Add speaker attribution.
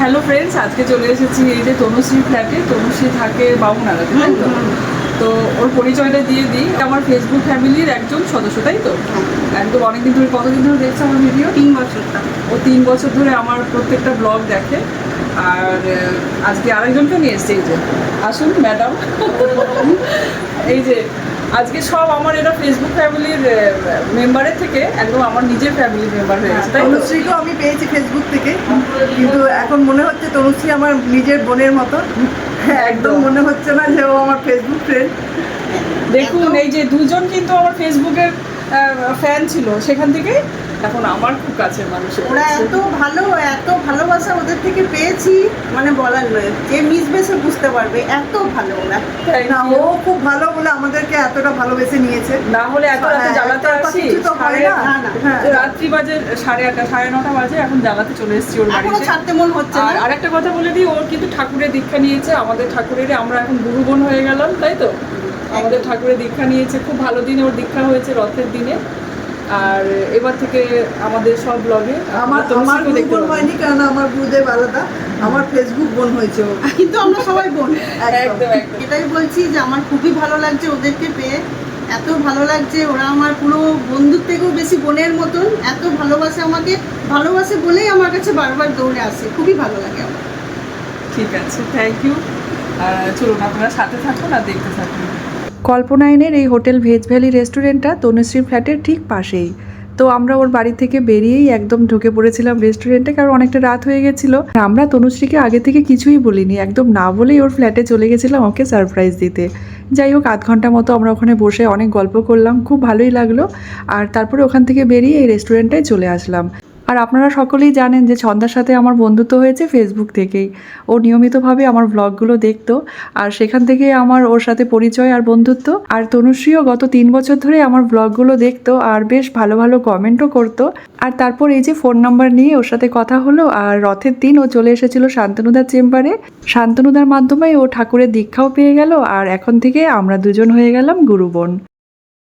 Speaker 1: Hello friends, আজকে চলে এসেছি এই যে তনুশ্রী ফ্ল্যাটে। তনুশ্রী থাকে বাবুনাড়াতে, তাই তো? তো ওর পরিচয়টা দিয়ে দিই। আমার ফেসবুক ফ্যামিলির একজন সদস্য, তাই তো? একদম অনেকদিন ধরে, কতদিন ধরে দেখছে আমার ভিডিও?
Speaker 2: 3 বছরটা।
Speaker 1: ও 3 বছর ধরে আমার প্রত্যেকটা ব্লগ দেখে। আর আজকে আরেকজনকে নিয়ে এসছে, এই যে আসুন ম্যাডাম। এই যে আজকে সব আমার এরা ফেসবুক ফ্যামিলির মেম্বারের থেকে একদম আমার নিজের ফ্যামিলির মেম্বার হয়ে গেছে, তাই তো?
Speaker 2: তনুশ্রীকেও আমি পেয়েছি ফেসবুক থেকে, কিন্তু এখন মনে হচ্ছে তনুশ্রী আমার নিজের বোনের মতো। একদম মনে হচ্ছে না যে ও আমার ফেসবুক ফ্রেন্ড।
Speaker 1: দেখুন, এই যে দুজন কিন্তু আমার ফেসবুকের ফ্যান ছিল, সেখান থেকে এখন আমার খুব কাছের মানুষ।
Speaker 3: ওরা এত ভালোবাসা ওদের থেকে পেয়েছি, মানে বলার নয়, যে মিশবে সে বুঝতে পারবে, এত ভালো ওরা।
Speaker 2: না, ও খুব ভালো বলে আমাদেরকে এতটা ভালোবেসে নিয়েছে।
Speaker 1: না হলে এত রাতে জ্বালাতে আসি,
Speaker 2: কিছু তো হয় না। হ্যাঁ।
Speaker 1: রাত্রি বাজে 8:30, 9:30 বাজে, এখন জ্বালাতে চলে এসেছি ওর
Speaker 3: এখনো
Speaker 1: বাড়িতে।
Speaker 3: ছাড়তে মন হচ্ছে
Speaker 1: আর
Speaker 3: না।
Speaker 1: আরেকটা কথা বলে দিই, ওর কিন্তু ঠাকুরের দীক্ষা নিয়েছে। আমাদের ঠাকুরের আমরা এখন গুরু বোন হয়ে গেলাম, তাই তো? আমাদের ঠাকুরের দীক্ষা নিয়েছে, খুব ভালো দিনে ওর দীক্ষা হয়েছে, রথের দিনে। আর এবার থেকে আমাদের সব ব্লগে
Speaker 2: আমার গুরু বোন হয়নি, কারণ আমার গুরুদেব আলাদা। আমার ফেসবুক বোন হয়েছে ও।
Speaker 3: কিন্তু আমরা সবাই বোন।
Speaker 1: একদম একদম।
Speaker 3: এটাই বলছি যে আমার খুবই ভালো লাগছে ওদেরকে পেয়ে, এত ভালো লাগছে। ওরা আমার পুরো বন্ধুর থেকেও বেশি বোনের মতন, এত ভালোবাসে আমাকে, ভালোবাসে বলেই আমার কাছে বারবার দৌড়ে আসে। খুবই ভালো লাগে আমার।
Speaker 1: ঠিক আছে, থ্যাংক ইউ। চলুন আপনারা সাথে থাকুন আর দেখতে থাকুন।
Speaker 4: কল্পনায়নের এই হোটেল ভেজ ভ্যালি রেস্টুরেন্টটা তনুশ্রী ফ্ল্যাটের ঠিক পাশেই। তো আমরা ওর বাড়ি থেকে বেরিয়েই একদম ঢুকে পড়েছিলাম রেস্টুরেন্টে, কারণ অনেকটা রাত হয়ে গেছিলো। আমরা তনুশ্রীকে আগে থেকে কিছুই বলিনি, একদম না বলেই ওর ফ্ল্যাটে চলে গেছিলাম ওকে সারপ্রাইজ দিতে। যাই হোক, 0.5 ঘন্টা মতো আমরা ওখানে বসে অনেক গল্প করলাম, খুব ভালোই লাগলো। আর তারপরে ওখান থেকে বেরিয়ে এই রেস্টুরেন্টটায় চলে আসলাম। আর আপনারা সকলেই জানেন যে ছন্দার সাথে আমার বন্ধুত্ব হয়েছে ফেসবুক থেকেই। ও নিয়মিতভাবে আমার ব্লগগুলো দেখতো, আর সেখান থেকে আমার ওর সাথে পরিচয় আর বন্ধুত্ব। আর তনুশ্রীও গত 3 বছর ধরে আমার ব্লগগুলো দেখতো আর বেশ ভালো ভালো কমেন্টও করতো। আর তারপর এই যে ফোন নাম্বার নিয়ে ওর সাথে কথা হলো, আর রথের দিন ও চলে এসেছিল শান্তনুদার চেম্বারে। শান্তনুদার মাধ্যমে ও ঠাকুরের দীক্ষাও পেয়ে গেল, আর এখন থেকে আমরা দুজন হয়ে গেলাম গুরু বোন।